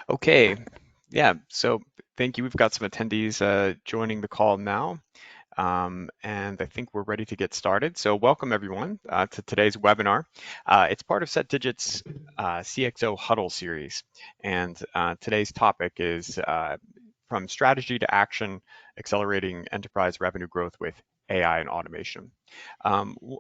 Okay, yeah, so thank you. We've got some attendees joining the call now, and I think we're ready to get started. So welcome everyone to today's webinar. It's part of SetDigit's CXO Huddle series, and today's topic is from strategy to action, accelerating enterprise revenue growth with AI and automation.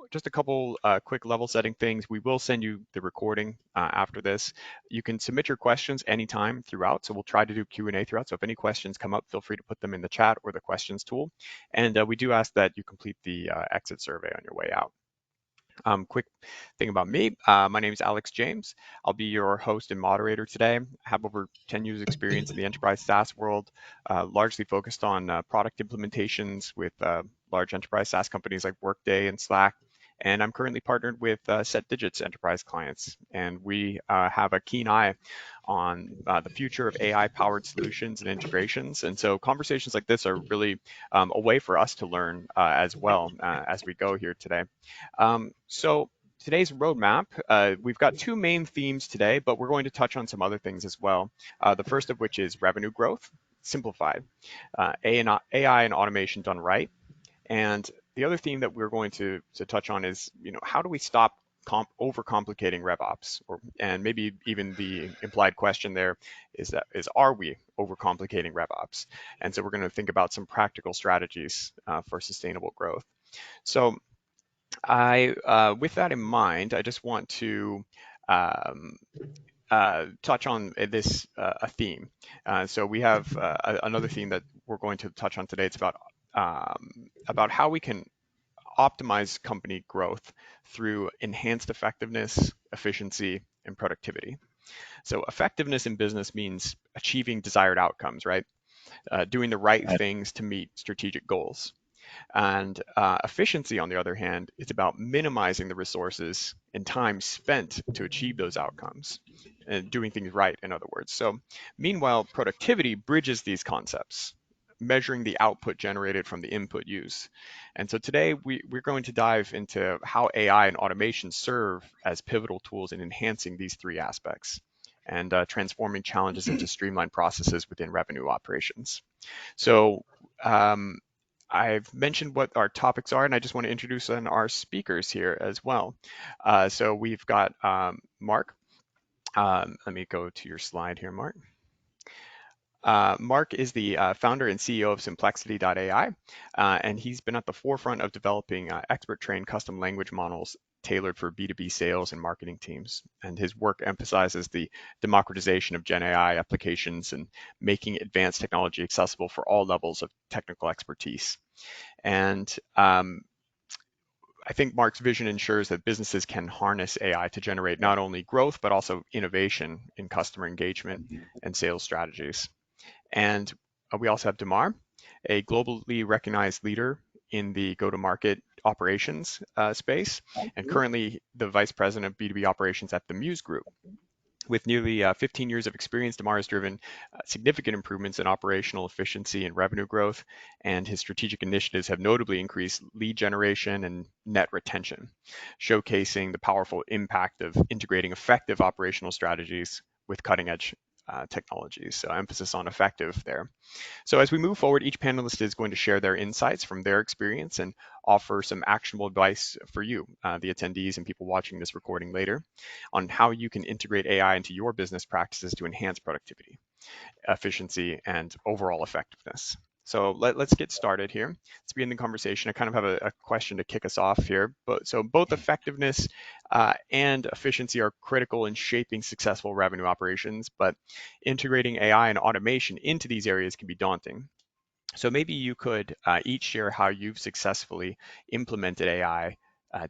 Just a couple quick level setting things. We will send you the recording after this. You can submit your questions anytime throughout, so we'll try to do Q&A throughout. So if any questions come up, feel free to put them in the chat or the questions tool. And we do ask that you complete the exit survey on your way out. Quick thing about me, my name is Alex James. I'll be your host and moderator today. I have over 10 years experience in the enterprise SaaS world, largely focused on product implementations with large enterprise SaaS companies like Workday and Slack. And I'm currently partnered with SetDigit's enterprise clients. And we have a keen eye on the future of AI-powered solutions and integrations. And so conversations like this are really a way for us to learn as well as we go here today. So today's roadmap, we've got two main themes today, but we're going to touch on some other things as well. The first of which is revenue growth, simplified, AI and automation done right. And the other theme that we're going to touch on is, how do we stop overcomplicating RevOps? And maybe even the implied question there is are we overcomplicating RevOps? And so we're going to think about some practical strategies for sustainable growth. So with that in mind, I just want to um, touch on this a theme. So we have another theme that we're going to touch on today. It's about how we can optimize company growth through enhanced effectiveness, efficiency, and productivity. So effectiveness in business means achieving desired outcomes, right? Doing the right things to meet strategic goals. And efficiency, on the other hand, is about minimizing the resources and time spent to achieve those outcomes and doing things right, in other words. So, meanwhile, productivity bridges these concepts, measuring the output generated from the input used. And so today we're going to dive into how AI and automation serve as pivotal tools in enhancing these three aspects and transforming challenges into streamlined processes within revenue operations. So, I've mentioned what our topics are, and I just want to introduce our speakers here as well. So we've got Mark. Let me go to your slide here, Mark. Mark is the founder and CEO of Simplexity.ai, and he's been at the forefront of developing expert-trained custom language models tailored for B2B sales and marketing teams. And his work emphasizes the democratization of Gen AI applications and making advanced technology accessible for all levels of technical expertise. And I think Mark's vision ensures that businesses can harness AI to generate not only growth, but also innovation in customer engagement and sales strategies. And we also have Demar, a globally recognized leader in the go-to-market operations space, and currently the vice president of B2B operations at the Muse Group. With nearly 15 years of experience, Demar has driven significant improvements in operational efficiency and revenue growth, and his strategic initiatives have notably increased lead generation and net retention, showcasing the powerful impact of integrating effective operational strategies with cutting-edge technologies. So emphasis on effective there. So as we move forward, each panelist is going to share their insights from their experience and offer some actionable advice for you, the attendees and people watching this recording later, on how you can integrate AI into your business practices to enhance productivity, efficiency, and overall effectiveness. So let's get started here. Let's begin the conversation. I kind of have a question to kick us off here. So both effectiveness and efficiency are critical in shaping successful revenue operations, but integrating AI and automation into these areas can be daunting. So maybe you could each share how you've successfully implemented AI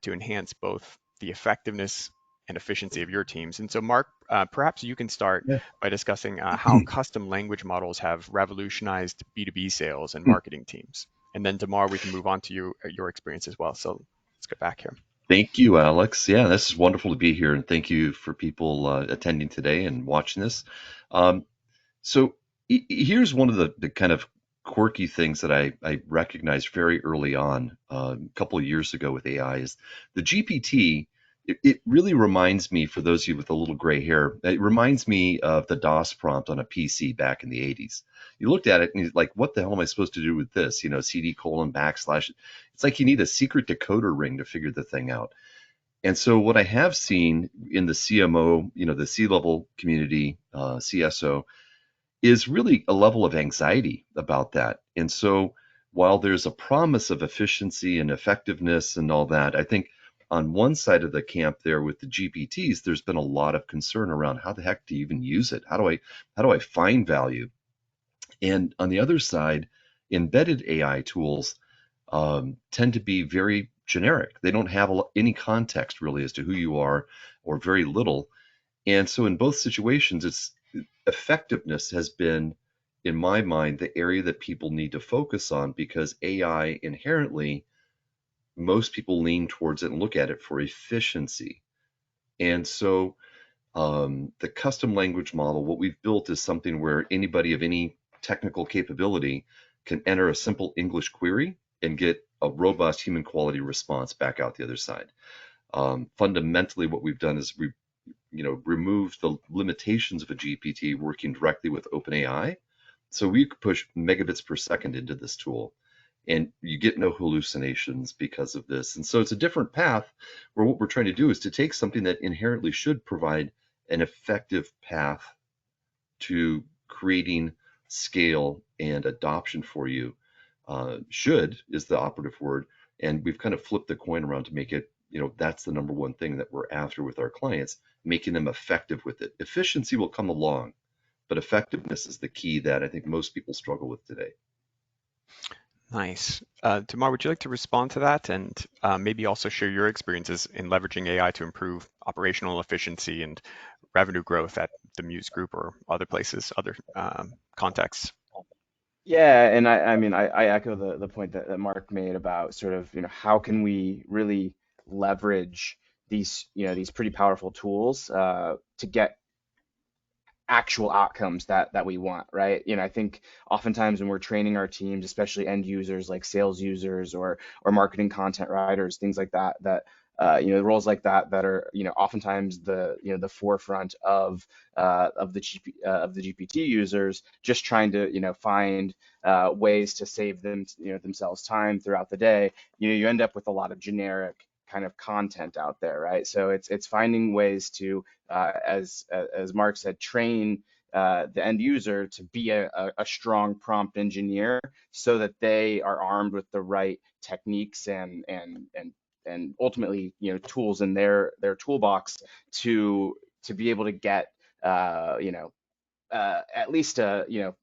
to enhance both the effectiveness and efficiency of your teams. And so, Mark, perhaps you can start Yeah. by discussing how custom language models have revolutionized B2B sales and marketing teams. And then, Demar, we can move on to your experience as well. So let's get back here. Thank you, Alex. Yeah, this is wonderful to be here, and thank you for people attending today and watching this. Um, so here's one of the kind of quirky things that I recognized very early on, a couple of years ago with AI is the GPT it really reminds me, for those of you with a little gray hair, it reminds me of the DOS prompt on a PC back in the 80s. You looked at it and you're like, what the hell am I supposed to do with this? CD colon backslash. It's like you need a secret decoder ring to figure the thing out. And so what I have seen in the CMO, the C-level community, CSO, is really a level of anxiety about that. And so while there's a promise of efficiency and effectiveness and all that, I think on one side of the camp there with the GPTs, there's been a lot of concern around how the heck do you even use it? How do I find value? And on the other side, embedded AI tools tend to be very generic. They don't have any context really as to who you are, or very little. And so in both situations, it's effectiveness has been, in my mind, the area that people need to focus on, because AI inherently, most people lean towards it and look at it for efficiency. And so the custom language model, what we've built is something where anybody of any technical capability can enter a simple English query and get a robust human quality response back out the other side. Fundamentally, what we've done is removed the limitations of a GPT working directly with OpenAI. So we could push megabits per second into this tool, and you get no hallucinations because of this. And so it's a different path, where what we're trying to do is to take something that inherently should provide an effective path to creating scale and adoption for you. Should is the operative word. And we've kind of flipped the coin around to make it, that's the number one thing that we're after with our clients, making them effective with it. Efficiency will come along, but effectiveness is the key that I think most people struggle with today. Nice. Demar, would you like to respond to that and maybe also share your experiences in leveraging AI to improve operational efficiency and revenue growth at the Muse Group or other places, other contexts? Yeah, and I mean, I echo the point that Mark made about sort of, how can we really leverage these, these pretty powerful tools to get actual outcomes that we want, right? I think oftentimes when we're training our teams, especially end users like sales users or marketing content writers, things like that, roles like that are oftentimes the forefront of the GPT users, just trying to find ways to save them themselves time throughout the day. You end up with a lot of generic kind of content out there, right? So it's finding ways to as Mark said, train the end user to be a strong prompt engineer, so that they are armed with the right techniques and ultimately tools in their toolbox to be able to get at least a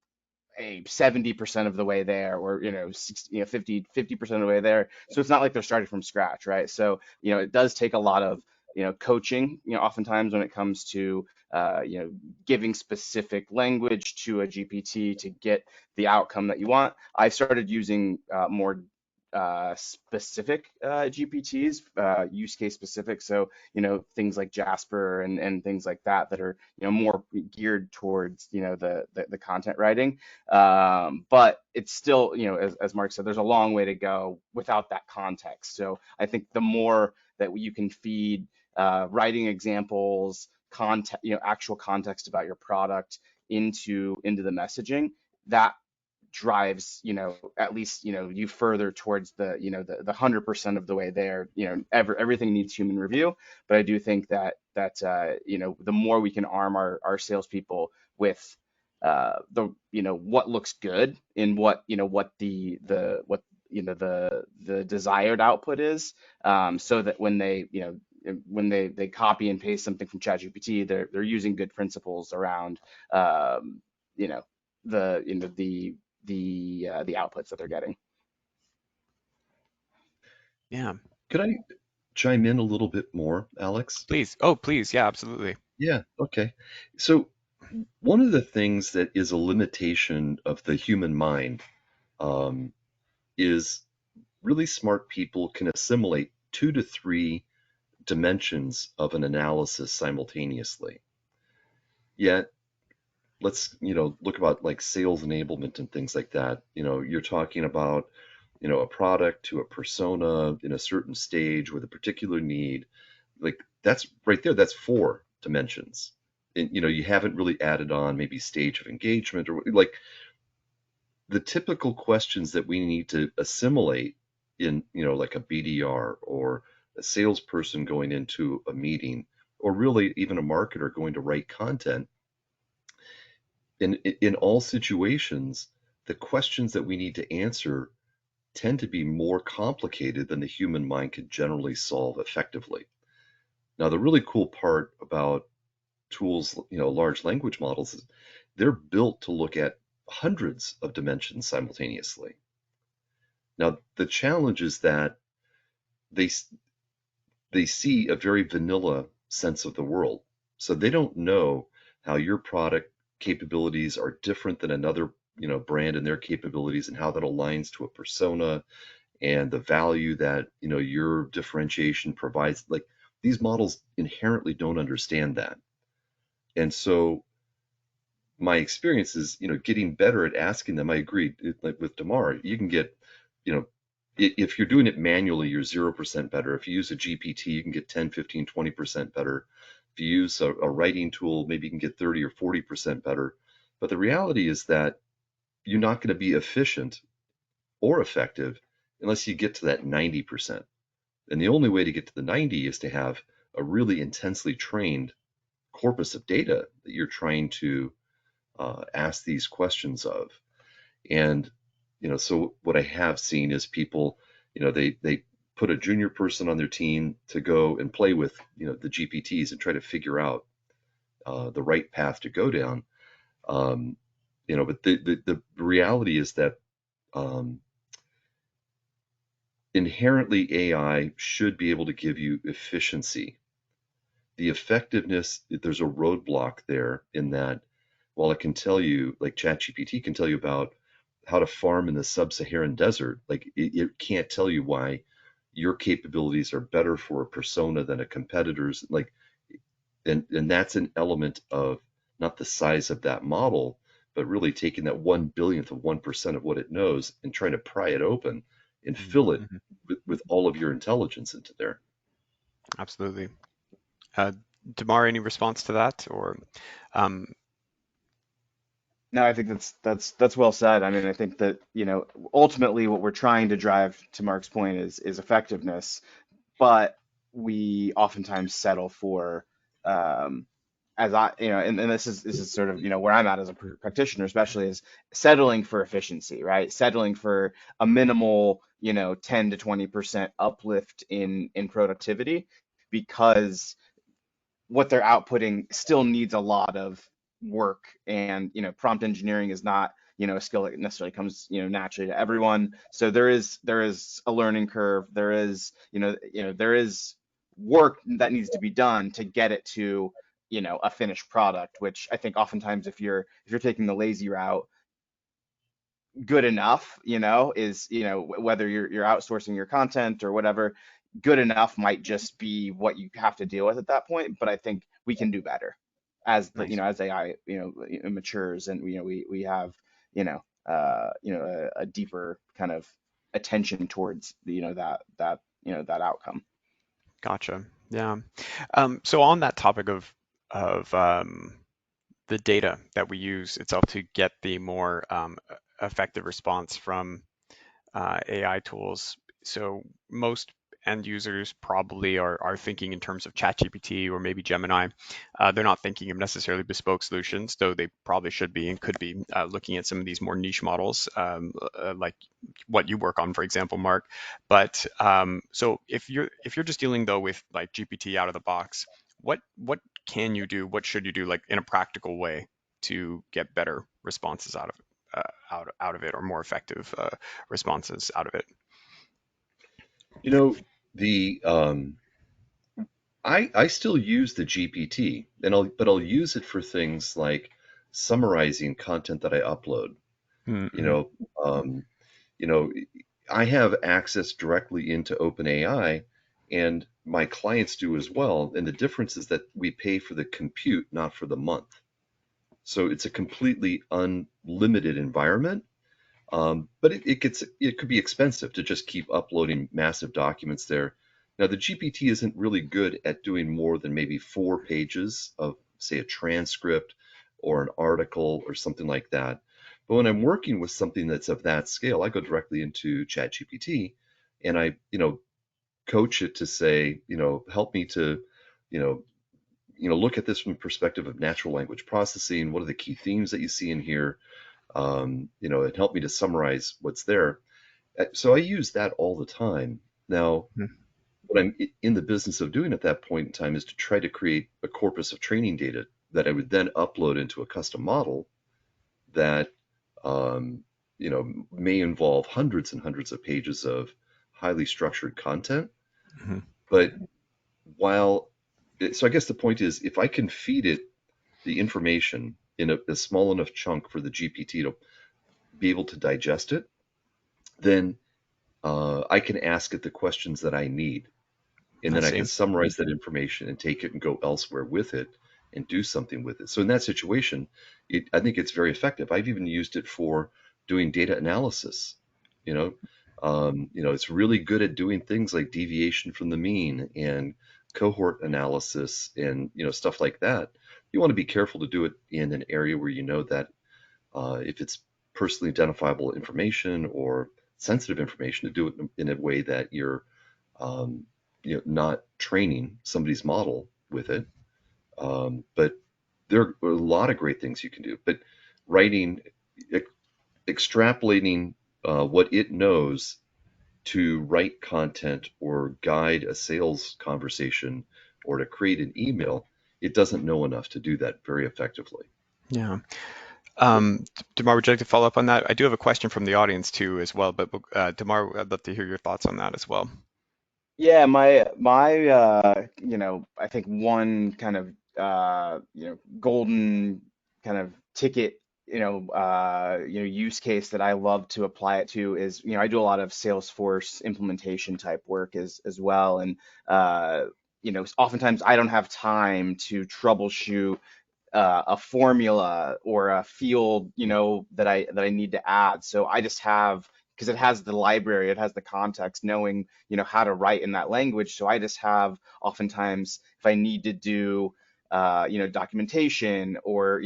70% of the way there, or 50% of the way there. So it's not like they're starting from scratch, right? So it does take a lot of coaching, oftentimes when it comes to giving specific language to a GPT to get the outcome that you want. I've started using more specific GPTs, use case specific. So, things like Jasper and things like that are, more geared towards, the content writing. But it's still, as Mark said, there's a long way to go without that context. So I think the more that you can feed writing examples, content, actual context about your product into the messaging, that drives at least you further towards the 100% of the way there. Everything needs human review, but I do think that the more we can arm our salespeople with the what looks good in what the desired output is, so that when they copy and paste something from ChatGPT, they're using good principles around you know the outputs that they're getting. Yeah, Could I chime in a little bit more, Alex? please. Oh, please. Yeah, absolutely. Yeah, okay. So one of the things that is a limitation of the human mind, is really smart people can assimilate 2 to 3 dimensions of an analysis simultaneously. Yet, let's, look about like sales enablement and things like that. You're talking about, a product to a persona in a certain stage with a particular need. Like that's right there. That's 4 dimensions. And you haven't really added on maybe stage of engagement or like the typical questions that we need to assimilate in, like a BDR or a salesperson going into a meeting, or really even a marketer going to write content. In all situations, the questions that we need to answer tend to be more complicated than the human mind can generally solve effectively. Now, the really cool part about tools, large language models, is they're built to look at hundreds of dimensions simultaneously. Now, the challenge is that they they see a very vanilla sense of the world. So they don't know how your product capabilities are different than another, brand and their capabilities, and how that aligns to a persona and the value that, your differentiation provides. Like, these models inherently don't understand that. And so my experience is, getting better at asking them. I agree, like with Demar, you can get, you know, if you're doing it manually, you're 0% better. If you use a GPT, you can get 10, 15, 20% better. If you use a writing tool, maybe you can get 30 or 40% better. But the reality is that you're not going to be efficient or effective unless you get to that 90%. And the only way to get to the 90 is to have a really intensely trained corpus of data that you're trying to ask these questions of. And, so what I have seen is people, they put a junior person on their team to go and play with, the GPTs and try to figure out the right path to go down. Um, but the reality is that um, inherently AI should be able to give you efficiency. The effectiveness, there's a roadblock there in that while it can tell you, like ChatGPT can tell you about how to farm in the sub-Saharan desert, like it can't tell you why your capabilities are better for a persona than a competitor's. Like, and that's an element of not the size of that model, but really taking that 1 billionth of 1% of what it knows and trying to pry it open and fill it Mm-hmm. with all of your intelligence into there. Absolutely. Uh, Damar, any response to that? Or um, No, I think that's well said. I mean, I think that, ultimately what we're trying to drive, to Mark's point, is effectiveness, but we oftentimes settle for, um, as I, and this is sort of, where I'm at as a practitioner, especially, is settling for efficiency, right? Settling for a minimal, 10 to 20% uplift in productivity, because what they're outputting still needs a lot of work. And prompt engineering is not a skill that necessarily comes naturally to everyone. So there is a learning curve. There is work that needs to be done to get it to a finished product, which I think oftentimes, if you're taking the lazy route, good enough, is, whether you're outsourcing your content or whatever, good enough might just be what you have to deal with at that point. But I think we can do better as the, nice. as AI, matures, and we have, a deeper kind of attention towards that outcome. Gotcha. Yeah. So on that topic of the data that we use itself to get the more effective response from AI tools. So most end users probably are thinking in terms of ChatGPT or maybe Gemini. They're not thinking of necessarily bespoke solutions, though they probably should be and could be looking at some of these more niche models, like what you work on, for example, Mark. But so if you're just dealing though with like GPT out of the box, what can you do? What should you do, like in a practical way, to get better responses out of out of it, or more effective responses out of it? You know, the I still use the GPT, but I'll use it for things like summarizing content that I upload. You Mm-hmm. know, um, you know, I have access directly into OpenAI, and my clients do as well. And the difference is that we pay for the compute, not for the month. So it's a completely unlimited environment. But it could be expensive to just keep uploading massive documents there. Now, the GPT isn't really good at doing more than maybe 4 pages of, say, a transcript or an article or something like that. But when I'm working with something that's of that scale, I go directly into ChatGPT and I, coach it to say, help me to, you know, look at this from the perspective of natural language processing. What are the key themes that you see in here? And help me to summarize what's there. So I use that all the time. Now, Mhm. what I'm in the business of doing at that point in time is to try to create a corpus of training data that I would then upload into a custom model that um, may involve hundreds and hundreds of pages of highly structured content. Mhm. But while so I guess the point is, if I can feed it the information in a small enough chunk for the GPT to be able to digest it, then I can ask it the questions that I need, and I then I see. can summarize that information and take it and go elsewhere with it and do something with it. So in that situation, I think it's very effective. I've even used it for doing data analysis. You know, it's really good at doing things like deviation from the mean and cohort analysis and stuff like that. You want to be careful to do it in an area where you know that if it's personally identifiable information or sensitive information, to do it in a way that you're um, not training somebody's model with it. But there are a lot of great things you can do. But writing, e- extrapolating what it knows to write content or guide a sales conversation or to create an email, it doesn't know enough to do that very effectively. Yeah. Demar, would you like to follow up on that? I do have a question from the audience too, as well, but Demar, I'd love to hear your thoughts on that as well. Yeah, my I think one kind of golden kind of ticket, use case that I love to apply it to is, I do a lot of Salesforce implementation type work as well, and oftentimes I don't have time to troubleshoot a formula or a field, that I need to add. So I just have, because it has the library, it has the context, knowing, how to write in that language. So I just have, oftentimes, if I need to do, documentation or,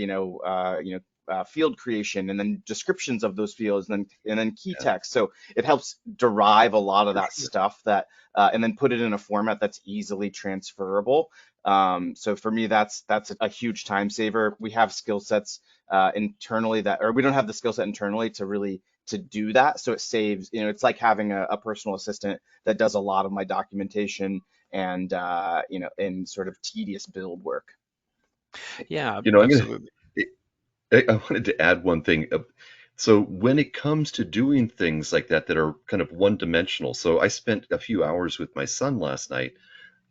field creation and then descriptions of those fields and then key Yeah, text. So it helps derive a lot of for that sure. stuff that and then put it in a format that's easily transferable. So for me, that's a huge time saver. We have skill sets internally or we don't have the skill set internally to really to do that. So it saves, it's like having a personal assistant that does a lot of my documentation and and sort of tedious build work. Yeah, I'm gonna. absolutely. I wanted to add one thing. So when it comes to doing things like that that are kind of one-dimensional, so I spent a few hours with my son last night.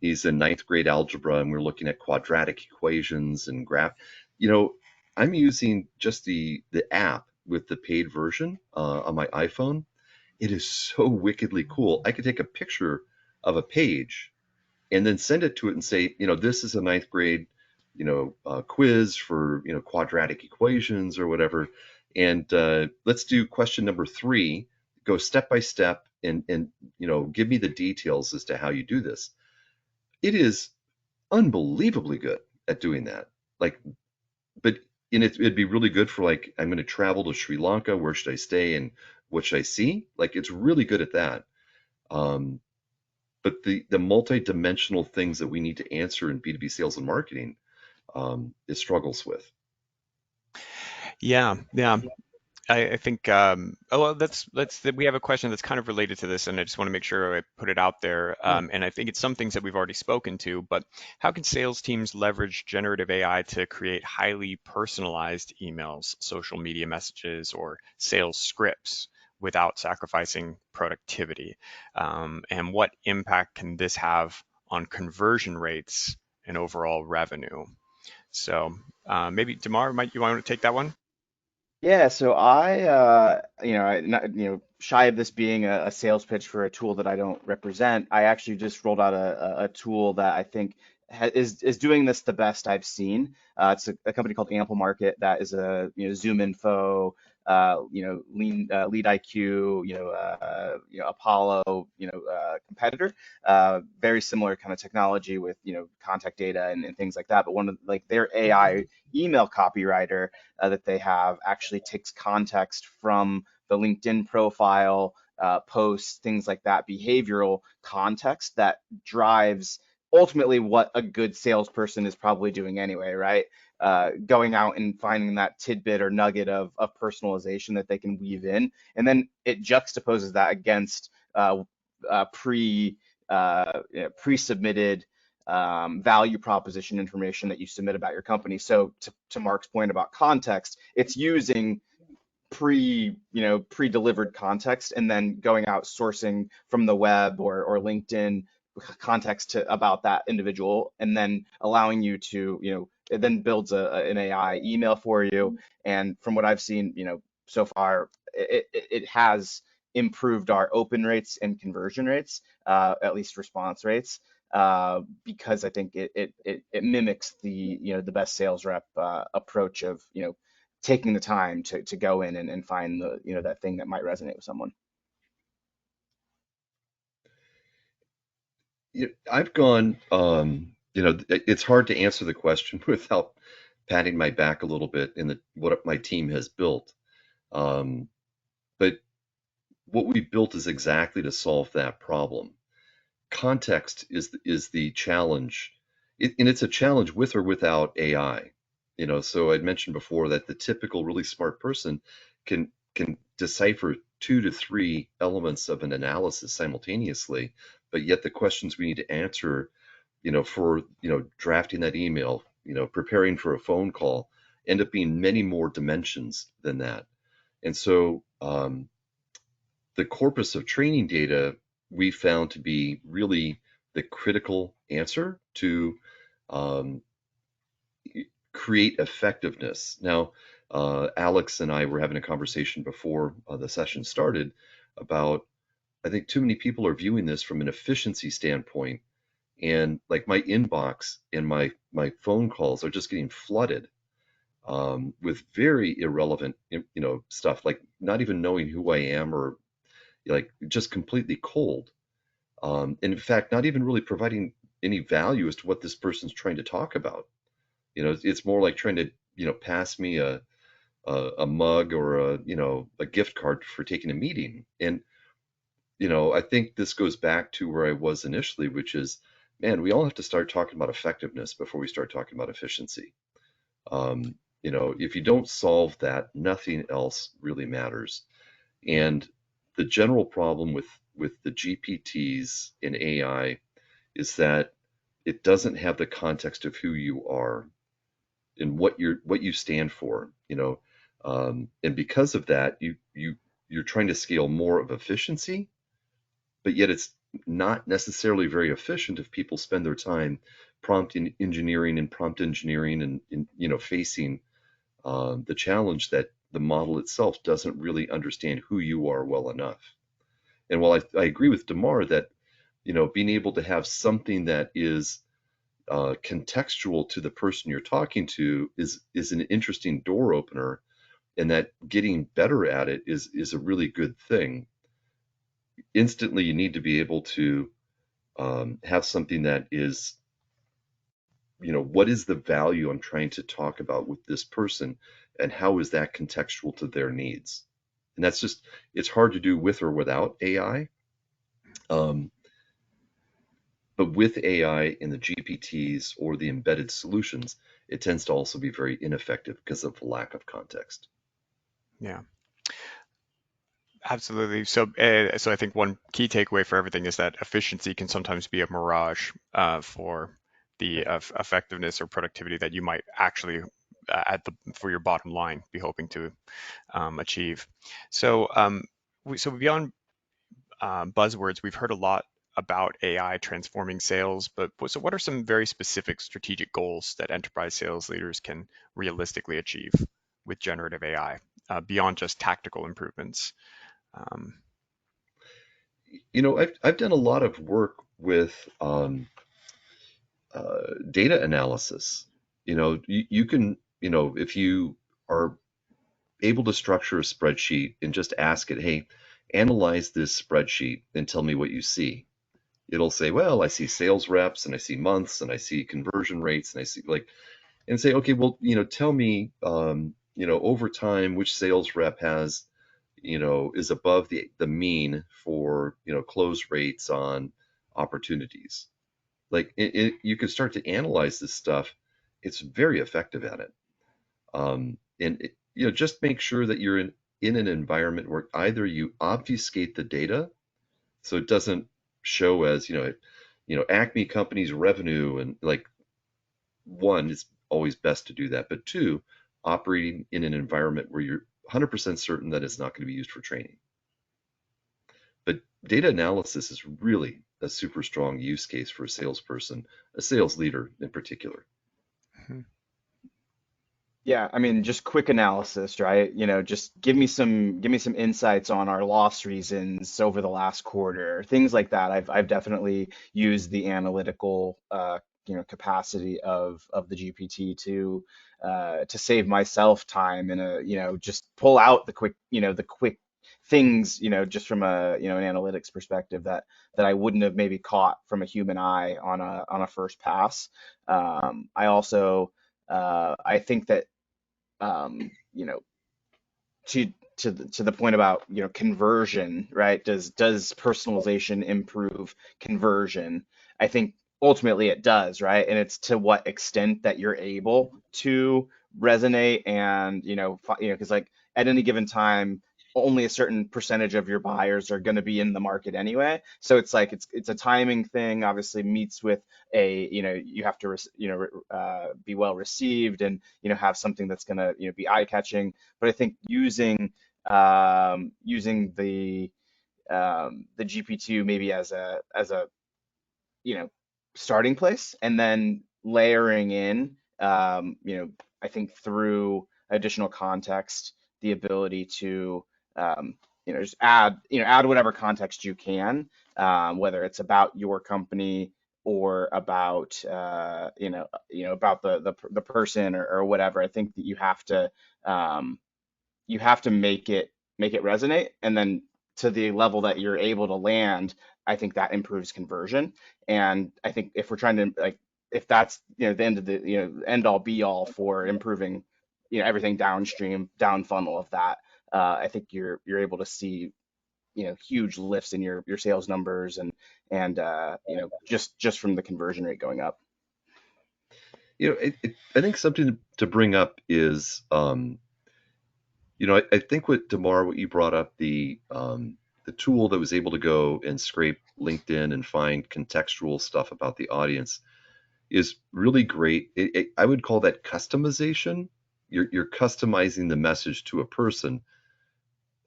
He's in ninth grade algebra, and we're looking at quadratic equations and graph. You know, I'm using just the app with the paid version on my iPhone. It is so wickedly cool. I could take a picture of a page and then send it to it and say, this is a ninth grade, quiz for, quadratic equations or whatever. And let's do question number 3, go step by step and, give me the details as to how you do this. It is unbelievably good at doing that. Like, but and it'd be really good for like, I'm going to travel to Sri Lanka. Where should I stay and what should I see? Like, it's really good at that. Um, but the multi-dimensional things that we need to answer in B2B sales and marketing, it struggles with. Yeah, yeah. I think, oh, well, we have a question that's kind of related to this, and I just want to make sure I put it out there. Yeah. And I think it's some things that we've already spoken to, but how can sales teams leverage generative AI to create highly personalized emails, social media messages, or sales scripts without sacrificing productivity? And what impact can this have on conversion rates and overall revenue? So maybe Demar, might you want to take that one? Yeah, so not, shy of this being a sales pitch for a tool that I don't represent, I actually just rolled out a tool that I think is doing this the best I've seen. It's a company called Ample Market that is a Zoom Info Lead IQ, Apollo, competitor. Very similar kind of technology with contact data and things like that. But one of like their AI email copywriter that they have actually takes context from the LinkedIn profile, posts, things like that, behavioral context that drives ultimately what a good salesperson is probably doing anyway, right? Going out and finding that tidbit or nugget of personalization that they can weave in, and then it juxtaposes that against pre-submitted value proposition information that you submit about your company. So to Mark's point about context, it's using pre-delivered context and then going out sourcing from the web or LinkedIn context about that individual, and then allowing you to, it then builds an AI email for you. And from what I've seen, so far, it has improved our open rates and conversion rates, at least response rates, because I think it mimics the best sales rep approach of taking the time to go in and find that thing that might resonate with someone. I've gone, it's hard to answer the question without patting my back a little bit in what my team has built. But what we built is exactly to solve that problem. Context is the challenge, and it's a challenge with or without AI. So I'd mentioned before that the typical really smart person can decipher 2 to 3 elements of an analysis simultaneously, but yet the questions we need to answer, for drafting that email, preparing for a phone call, end up being many more dimensions than that. And so the corpus of training data we found to be really the critical answer to um, create effectiveness. Now, Alex and I were having a conversation before the session started about, I think too many people are viewing this from an efficiency standpoint, and like my inbox and my phone calls are just getting flooded with very irrelevant, stuff, like not even knowing who I am, or like just completely cold. And in fact, not even really providing any value as to what this person's trying to talk about. It's more like trying to, pass me a mug or a gift card for taking a meeting. And, I think this goes back to where I was initially, which is, man, we all have to start talking about effectiveness before we start talking about efficiency. If you don't solve that, nothing else really matters. And the general problem with the GPTs in AI is that it doesn't have the context of who you are and what you stand for, and because of that, you're trying to scale more of efficiency, but yet it's not necessarily very efficient if people spend their time engineering and prompt engineering and facing the challenge that the model itself doesn't really understand who you are well enough. And while I agree with Demar that being able to have something that is contextual to the person you're talking to is an interesting door opener, and that getting better at it is a really good thing. Instantly, you need to be able to have something that is, what is the value I'm trying to talk about with this person, and how is that contextual to their needs? And it's hard to do with or without AI. But with AI and the GPTs or the embedded solutions, it tends to also be very ineffective because of the lack of context. Yeah, absolutely. So I think one key takeaway for everything is that efficiency can sometimes be a mirage for the effectiveness or productivity that you might actually for your bottom line be hoping to achieve. So so beyond buzzwords, we've heard a lot about AI transforming sales, but so what are some very specific strategic goals that enterprise sales leaders can realistically achieve with generative AI beyond just tactical improvements? Um, I've done a lot of work with data analysis. You can, if you are able to structure a spreadsheet and just ask it, hey, analyze this spreadsheet and tell me what you see. It'll say, well, I see sales reps and I see months and I see conversion rates and I see like, and say, okay, well, tell me, over time, which sales rep has, is above the mean for, close rates on opportunities. Like you can start to analyze this stuff. It's very effective at it. And just make sure that you're in an environment where either you obfuscate the data so it doesn't show as, Acme company's revenue, and like, one, it's always best to do that, but two, operating in an environment where you're 100% certain that it's not going to be used for training. But data analysis is really a super strong use case for a salesperson, a sales leader in particular. Mhm. Yeah, I mean, just quick analysis, right? Just give me some insights on our loss reasons over the last quarter, things like that. I've definitely used the analytical capacity of the GPT to save myself time and just pull out the quick things, just from an analytics perspective that I wouldn't have maybe caught from a human eye on a first pass. I also I think that you know, to the point about conversion, right? Does personalization improve conversion? I think ultimately it does, right? And it's to what extent that you're able to resonate and because like at any given time only a certain percentage of your buyers are going to be in the market anyway. So it's like it's a timing thing. Obviously meets with a you have to be well received and have something that's going to be eye catching. But I think using the GPT maybe as a you know starting place, and then layering in I think through additional context the ability to just add whatever context you can, whether it's about your company or about about the person or whatever. I think that um, you have to make it resonate, and then to the level that you're able to land, I think that improves conversion. And I think if we're trying to like if that's the end of the end all be all for improving everything downstream down funnel of that, I think you're able to see huge lifts in your sales numbers and just from the conversion rate going up. I think something to bring up is, I think what you brought up, the tool that was able to go and scrape LinkedIn and find contextual stuff about the audience is really great. I would call that customization. You're customizing the message to a person.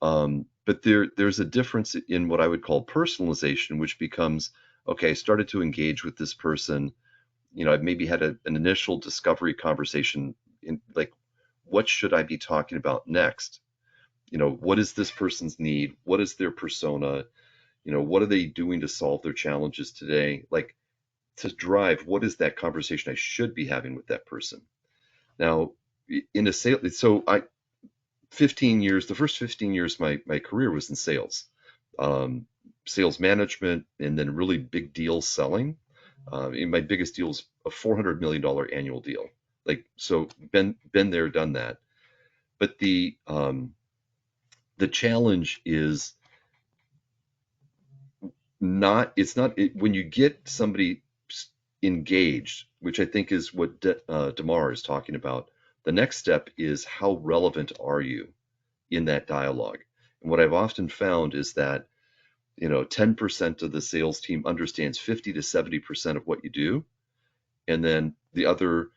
But there's a difference in what I would call personalization, which becomes, okay, I started to engage with this person. I've maybe had an initial discovery conversation in like, what should I be talking about next? What is this person's need? What is their persona? What are they doing to solve their challenges today? Like, to drive, what is that conversation I should be having with that person? Now, in a sale, so I 15 years, the first 15 years of my career was in sales, um, sales management, and then really big deal selling. And my biggest deal was a $400 million annual deal. Like, so been there, done that. But the challenge is when you get somebody engaged, which I think is what Demar is talking about. The next step is, how relevant are you in that dialogue? And what I've often found is that 10% of the sales team understands 50 to 70% of what you do, and then the other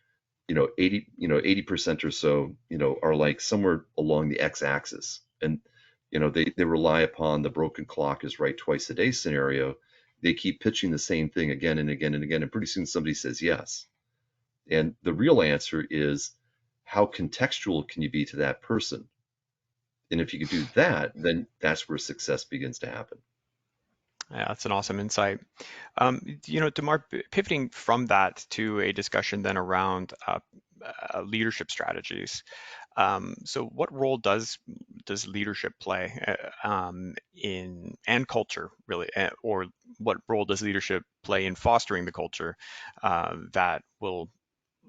80% or so are like somewhere along the x-axis, and they rely upon the broken clock is right twice a day scenario. They keep pitching the same thing again and again and again, and pretty soon somebody says yes. And the real answer is, how contextual can you be to that person? And if you can do that, then that's where success begins to happen. Yeah, that's an awesome insight. Demar, pivoting from that to a discussion then around leadership strategies. So what role does leadership play in and culture really, or what role does leadership play in fostering the culture that will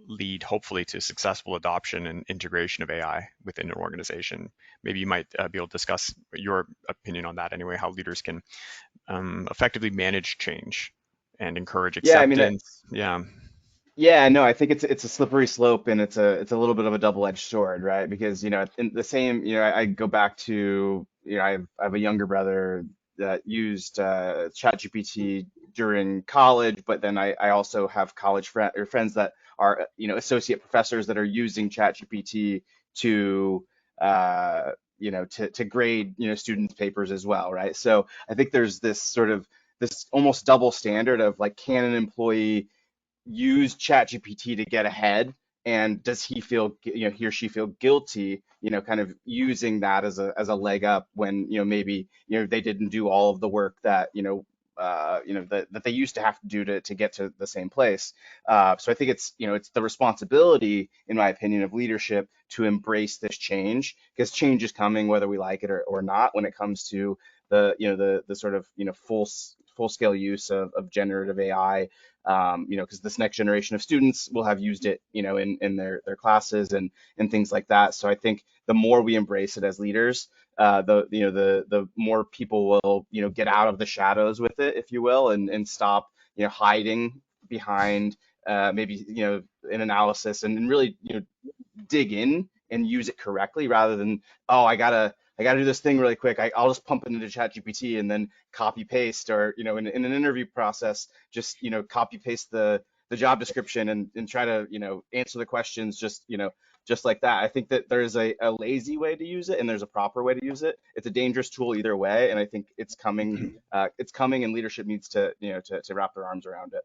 lead hopefully to successful adoption and integration of AI within an organization? Maybe you might be able to discuss your opinion on that anyway, how leaders can effectively manage change and encourage Yeah, I mean, acceptance. Yeah. yeah, no, I think it's a slippery slope, and it's a little bit of a double-edged sword, right? Because in the same, I go back to, I have a younger brother that used ChatGPT during college, but then I also have friends that are associate professors that are using ChatGPT to to grade students' papers as well, right? So I think there's this almost double standard of like, can an employee use ChatGPT to get ahead, and does he or she feel guilty, kind of using that as a leg up when maybe they didn't do all of the work that that they used to have to do to get to the same place. So I think it's the responsibility, in my opinion, of leadership to embrace this change, because change is coming whether we like it or not, when it comes to the sort of full scale use of generative AI. Because this next generation of students will have used it, in their classes and things like that. So I think the more we embrace it as leaders, the more people will, get out of the shadows with it, if you will, and stop, hiding behind maybe, an analysis, and really, dig in and use it correctly, rather than, oh, I gotta do this thing really quick. I'll just pump it into ChatGPT and then copy paste, or in an interview process, just copy paste the job description, and try to answer the questions just like that. I think that there's a lazy way to use it, and there's a proper way to use it. It's a dangerous tool either way, and I think it's coming. It's coming, and leadership needs to to wrap their arms around it.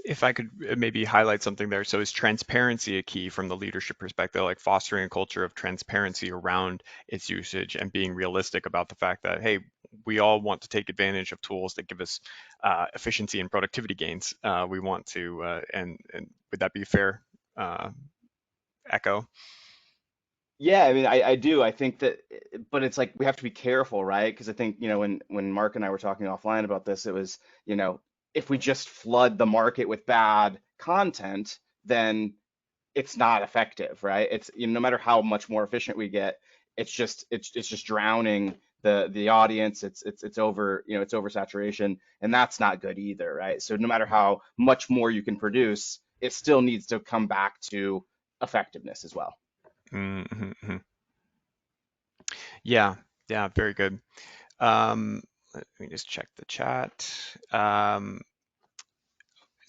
If I could maybe highlight something there. So is transparency a key from the leadership perspective, like fostering a culture of transparency around its usage and being realistic about the fact that, hey, we all want to take advantage of tools that give us efficiency and productivity gains. We want to, and would that be fair echo? Yeah, I mean, I do. I think that, but it's like we have to be careful, right? Because I think, when Mark and I were talking offline about this, it was, if we just flood the market with bad content, then it's not effective, right? It's, no matter how much more efficient we get, it's just drowning the audience. It's over, it's oversaturation, and that's not good either, right? So no matter how much more you can produce, it still needs to come back to effectiveness as well. Mm-hmm. Yeah, yeah, very good. Let me just check the chat. Um,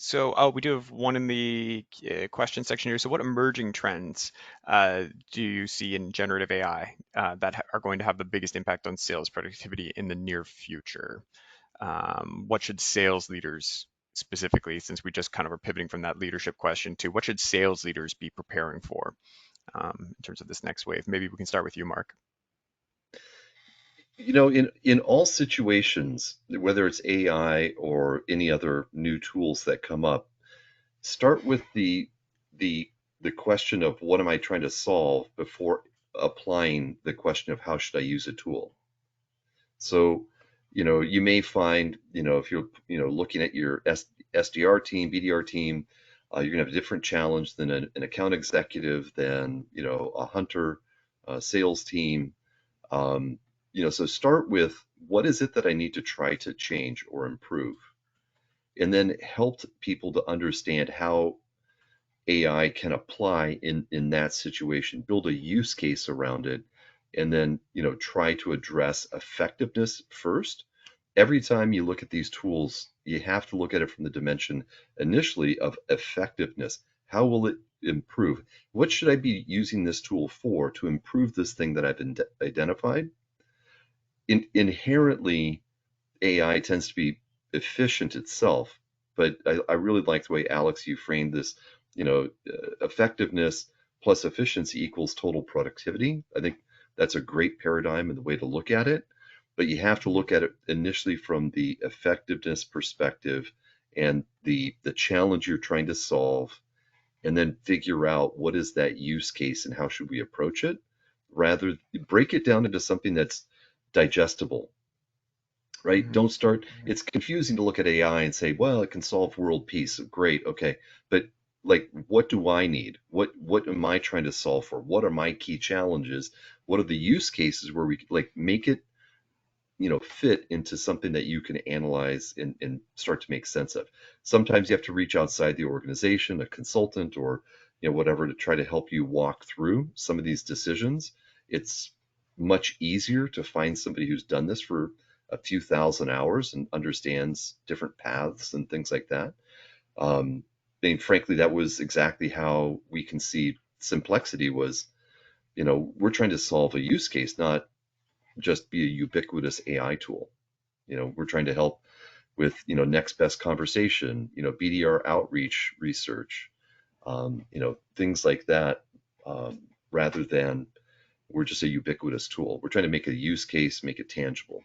So, we do have one in the question section here. So, what emerging trends do you see in generative AI that are going to have the biggest impact on sales productivity in the near future? What should sales leaders specifically, since we just kind of are pivoting from that leadership question to what should sales leaders be preparing for in terms of this next wave? Maybe we can start with you, Mark. In all situations, whether it's AI or any other new tools that come up, start with the the question of what am I trying to solve before applying the question of how should I use a tool. So, you may find, if you're, looking at your SDR team, BDR team, you're gonna have a different challenge than an account executive, than, a hunter, sales team. Um, so start with what is it that I need to try to change or improve, and then help people to understand how AI can apply in that situation, build a use case around it, and then try to address effectiveness first. Every time you look at these tools, you have to look at it from the dimension initially of effectiveness. How will it improve? What should I be using this tool for to improve this thing that I've identified? Inherently, AI tends to be efficient itself, but I really like the way, Alex, you framed this. Effectiveness plus efficiency equals total productivity. I think that's a great paradigm and the way to look at it. But you have to look at it initially from the effectiveness perspective and the challenge you're trying to solve, and then figure out what is that use case and how should we approach it. rather break it down into something that's digestible, right? Mhm. Don't start, it's confusing to look at AI and say, well, it can solve world peace. Great, okay. But like, what do I need? What am I trying to solve for? What are my key challenges? What are the use cases where we like make it, fit into something that you can analyze and start to make sense of. Sometimes you have to reach outside the organization, a consultant or whatever, to try to help you walk through some of these decisions. It's much easier to find somebody who's done this for a few thousand hours and understands different paths and things like that. Frankly, that was exactly how we conceived Simplexity was, we're trying to solve a use case, not just be a ubiquitous AI tool. We're trying to help with, next best conversation, BDR outreach research, things like that, rather than we're just a ubiquitous tool. We're trying to make a use case, make it tangible.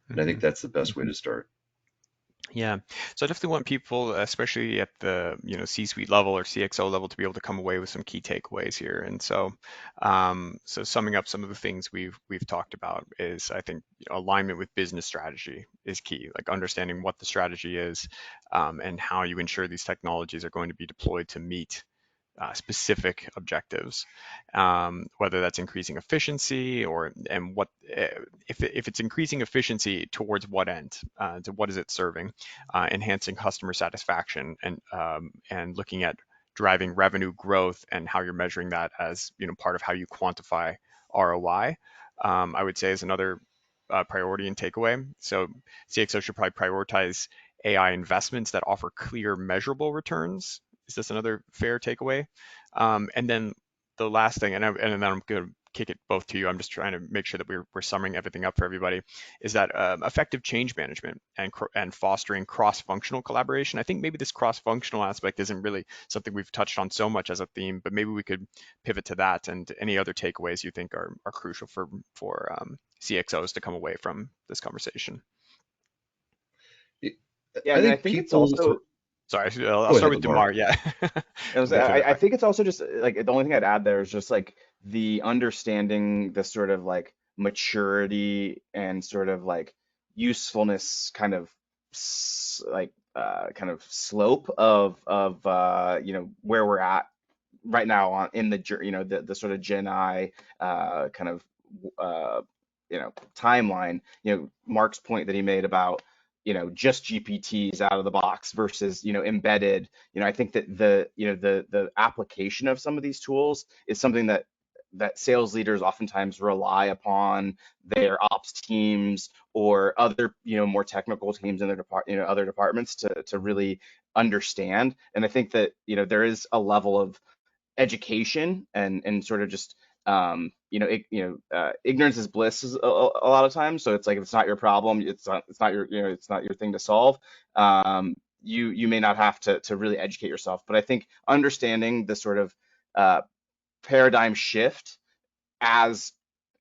And I think Mhm. that's the best way to start. Yeah. So I definitely want people, especially at the, C-suite level or CXO level, to be able to come away with some key takeaways here. And so summing up some of the things we've talked about is, I think, alignment with business strategy is key, like understanding what the strategy is, and how you ensure these technologies are going to be deployed to meet specific objectives, whether that's increasing efficiency or and what if it's increasing efficiency towards what end, to what is it serving, enhancing customer satisfaction and looking at driving revenue growth and how you're measuring that as part of how you quantify ROI. I would say is another priority and takeaway. So CXO should probably prioritize AI investments that offer clear measurable returns. Is this another fair takeaway? And then the last thing, and then I'm going to kick it both to you. I'm just trying to make sure that we're summing everything up for everybody. Is that effective change management and fostering cross-functional collaboration? I think maybe this cross-functional aspect isn't really something we've touched on so much as a theme, but maybe we could pivot to that and any other takeaways you think are crucial for CXOs to come away from this conversation. Yeah, I and I think think it's people, also Sorry, I'll go start ahead, with Demar. Demar. Yeah, I, we'll pivot I back. think it's also just like the only thing I'd add there is just like the understanding the sort of like maturity and sort of like usefulness kind of kind of slope of where we're at right now on in the the sort of Gen I kind of timeline. Mark's point that he made about just GPTs out of the box versus embedded. I think that the application of some of these tools is something that sales leaders oftentimes rely upon their ops teams or other more technical teams in their other departments to really understand. And I think that there is a level of education and sort of just ignorance is bliss is a lot of times. So it's like if it's not your problem, it's not your it's not your thing to solve. You may not have to really educate yourself, but I think understanding the sort of uh, paradigm shift as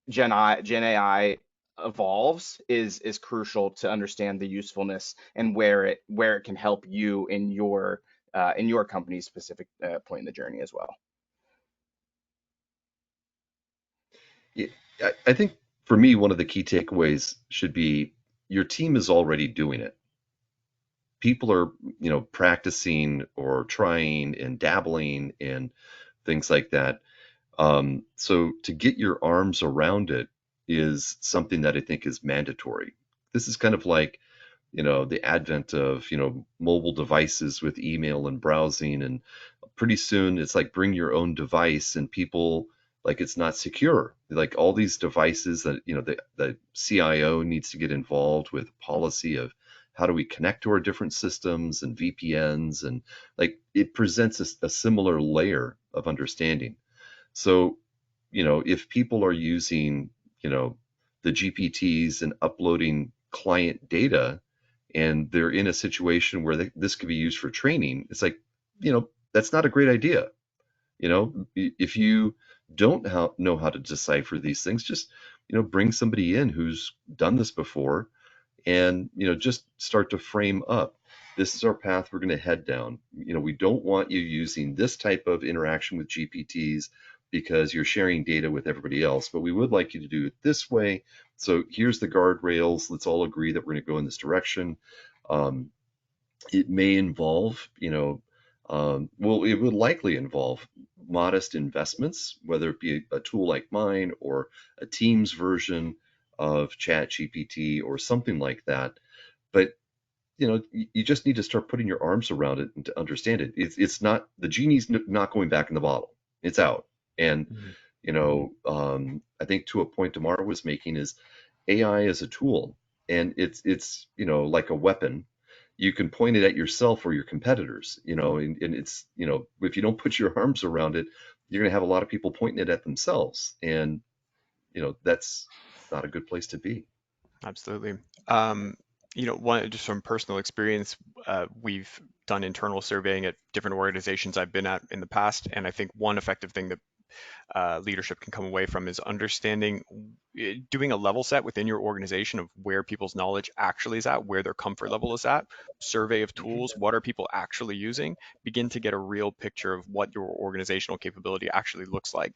Gen AI evolves is crucial to understand the usefulness and where it can help you in your company's specific point in the journey as well. Yeah, I think for me, one of the key takeaways should be your team is already doing it. People are, practicing or trying and dabbling in things like that. So to get your arms around it is something that I think is mandatory. This is kind of like, the advent of, mobile devices with email and browsing. And pretty soon it's like bring your own device and people like it's not secure. Like all these devices that, the CIO needs to get involved with policy of how do we connect to our different systems and VPNs, and like it presents a similar layer of understanding. So, if people are using, you know, the GPTs and uploading client data, and they're in a situation where this could be used for training, it's like, that's not a great idea. If you don't know how to decipher these things, just, bring somebody in who's done this before and, just start to frame up. This is our path we're going to head down. We don't want you using this type of interaction with GPTs. because you're sharing data with everybody else, but we would like you to do it this way. So here's the guardrails. Let's all agree that we're going to go in this direction. Um, it may involve, well, it would likely involve modest investments, whether it be a tool like mine or a Teams version of Chat GPT or something like that. But you just need to start putting your arms around it and to understand it. It's not, the genie's not going back in the bottle. It's out. And Mhm. I think to a point Demar was making is AI is a tool, and it's like a weapon. You can point it at yourself or your competitors, and it's if you don't put your arms around it, you're going to have a lot of people pointing it at themselves, and that's not a good place to be. Absolutely. One just from personal experience, we've done internal surveying at different organizations I've been at in the past, and I think one effective thing that leadership can come away from is understanding, doing a level set within your organization of where people's knowledge actually is at, where their comfort level is at, survey of Mhm. tools, what are people actually using, begin to get a real picture of what your organizational capability actually looks like.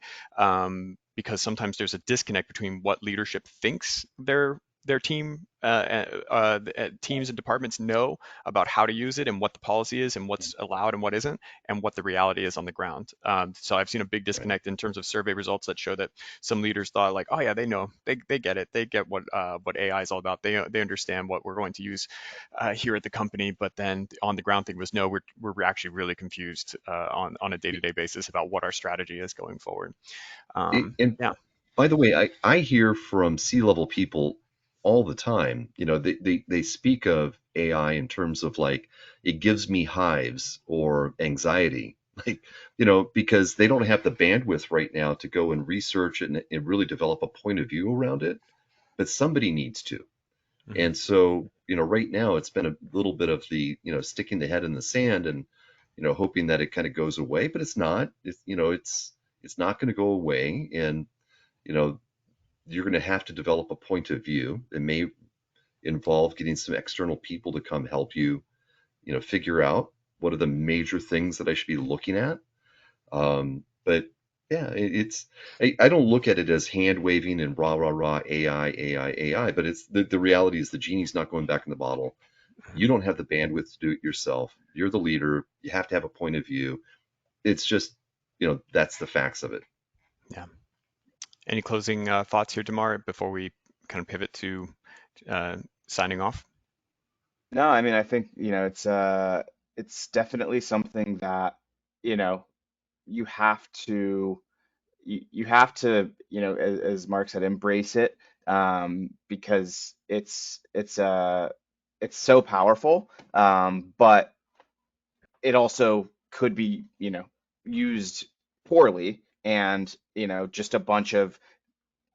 Because sometimes there's a disconnect between what leadership thinks their teams and departments know about how to use it and what the policy is and what's allowed and what isn't, and what the reality is on the ground. So I've seen a big Right. disconnect in terms of survey results that show that some leaders thought like, oh yeah, they know, they get it, they get what AI is all about, they understand what we're going to use here at the company, but then on the ground thing was no, we're actually really confused on a day-to-day basis about what our strategy is going forward. And Yeah. by the way, I hear from C-level people all the time. They speak of AI in terms of like it gives me hives or anxiety, like because they don't have the bandwidth right now to go and research it and really develop a point of view around it. But somebody needs to. Mhm. And so, right now it's been a little bit of the, sticking the head in the sand and, hoping that it kind of goes away, but it's not. It's not going to go away. And, you know, you're going to have to develop a point of view. It may involve getting some external people to come help you, figure out what are the major things that I should be looking at. But yeah, I don't look at it as hand waving and rah rah rah AI AI AI, but it's the reality is the genie's not going back in the bottle. Mhm. You don't have the bandwidth to do it yourself. You're the leader. You have to have a point of view. It's just, that's the facts of it. Yeah. Any closing thoughts here, Demar, before we kind of pivot to uh, signing off? No, I mean, I think, it's definitely something that, you know, you have to you have to, as Mark said, embrace it, because it's so powerful, but it also could be, used poorly, and, just a bunch of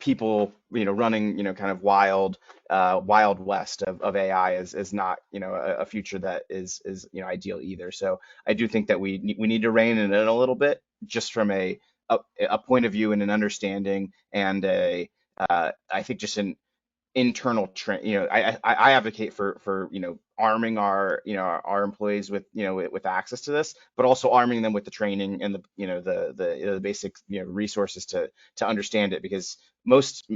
people, running, kind of wild west of AI is not, a future that is, ideal either. So I do think that we need to rein it in a little bit, just from a point of view and an understanding, and I think just an internal train. I advocate for arming our employees with, with access to this, but also arming them with the training and the the basic, resources to understand it, because most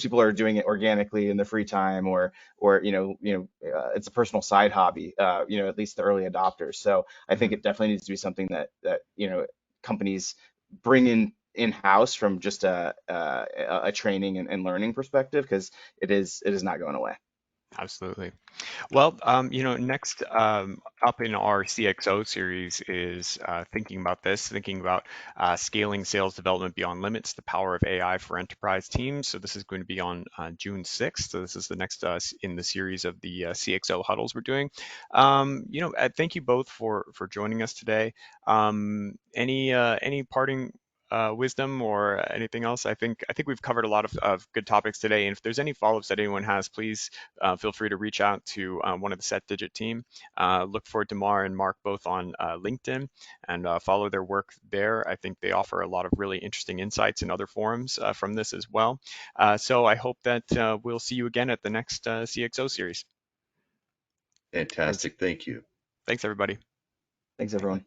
people are doing it organically in their free time, or it's a personal side hobby, at least the early adopters. So I think Mhm. it definitely needs to be something that companies bring in-house, from just a training and learning perspective, because it is not going away. Absolutely. Well, next up in our CXO series is thinking about this, thinking about scaling sales development beyond limits, the power of AI for enterprise teams. So this is going to be on June 6th. So this is the next in the series of the CXO huddles we're doing. Thank you both for joining us today. Any parting wisdom or anything else? I think we've covered a lot of good topics today. And if there's any follow-ups that anyone has, please feel free to reach out to one of the Set Digit team. Look for Demar and Mark both on LinkedIn, and follow their work there. I think they offer a lot of really interesting insights in other forums from this as well. So I hope that we'll see you again at the next CXO series. Thanks. Fantastic. Thank you. Thanks, everybody. Thanks, Bye. everyone.